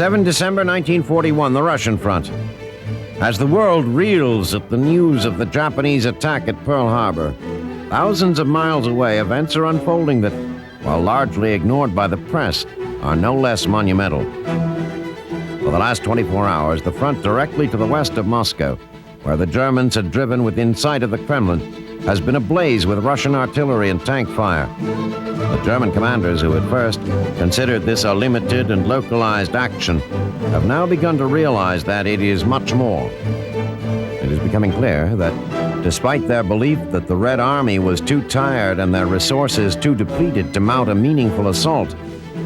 7 December 1941, the Russian front. As the world reels at the news of the Japanese attack at Pearl Harbor, thousands of miles away, events are unfolding that, while largely ignored by the press, are no less monumental. For the last 24 hours, the front directly to the west of Moscow, where the Germans had driven within sight of the Kremlin, has been ablaze with Russian artillery and tank fire. The German commanders, who at first considered this a limited and localized action, have now begun to realize that it is much more. It is becoming clear that, despite their belief that the Red Army was too tired and their resources too depleted to mount a meaningful assault,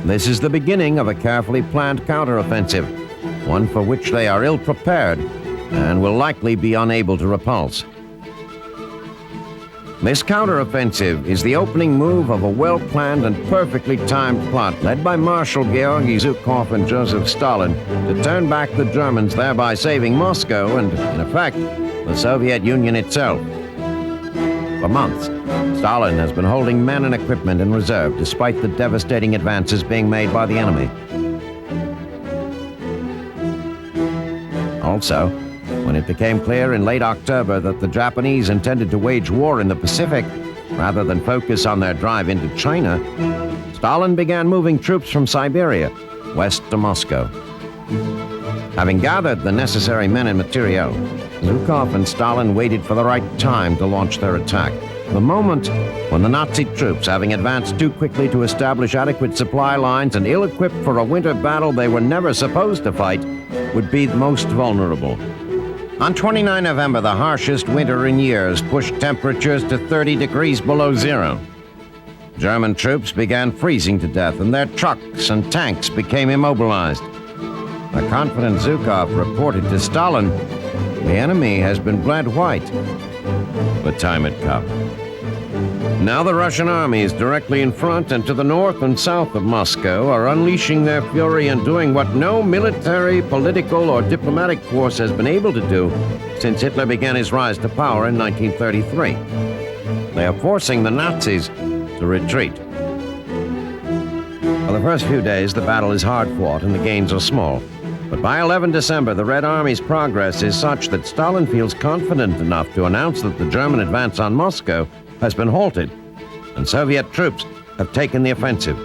this is the beginning of a carefully planned counteroffensive, one for which they are ill-prepared and will likely be unable to repulse. This counteroffensive is the opening move of a well-planned and perfectly timed plot led by Marshal Georgy Zhukov and Joseph Stalin to turn back the Germans, thereby saving Moscow and, in effect, the Soviet Union itself. For months, Stalin has been holding men and equipment in reserve despite the devastating advances being made by the enemy. Also, when it became clear in late October that the Japanese intended to wage war in the Pacific rather than focus on their drive into China, Stalin began moving troops from Siberia west to Moscow. Having gathered the necessary men and materiel, Zhukov and Stalin waited for the right time to launch their attack. The moment when the Nazi troops, having advanced too quickly to establish adequate supply lines and ill-equipped for a winter battle they were never supposed to fight, would be most vulnerable. On 29 November, the harshest winter in years pushed temperatures to 30 degrees below zero. German troops began freezing to death, and their trucks and tanks became immobilized. A confident Zhukov reported to Stalin, "The enemy has been bled white." The time had come. Now the Russian armies directly in front and to the north and south of Moscow are unleashing their fury and doing what no military, political, or diplomatic force has been able to do since Hitler began his rise to power in 1933. They are forcing the Nazis to retreat. For the first few days, the battle is hard-fought and the gains are small. But by 11 December, the Red Army's progress is such that Stalin feels confident enough to announce that the German advance on Moscow has been halted, and Soviet troops have taken the offensive,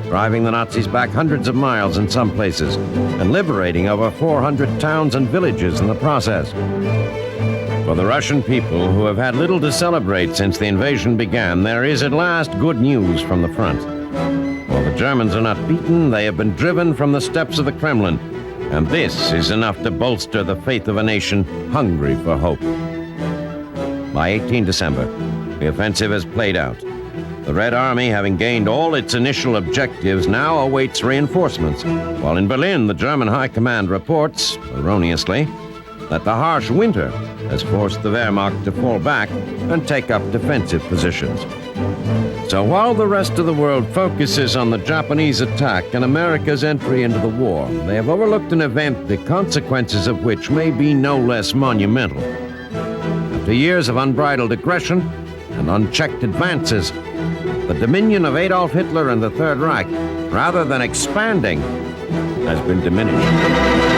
driving the Nazis back hundreds of miles in some places, and liberating over 400 towns and villages in the process. For the Russian people, who have had little to celebrate since the invasion began, there is at last good news from the front. While the Germans are not beaten, they have been driven from the steps of the Kremlin, and this is enough to bolster the faith of a nation hungry for hope. By 18 December, the offensive has played out. The Red Army, having gained all its initial objectives, now awaits reinforcements, while in Berlin, the German High Command reports, erroneously, that the harsh winter has forced the Wehrmacht to fall back and take up defensive positions. So while the rest of the world focuses on the Japanese attack and America's entry into the war, they have overlooked an event the consequences of which may be no less monumental. After years of unbridled aggression and unchecked advances, the dominion of Adolf Hitler and the Third Reich, rather than expanding, has been diminished.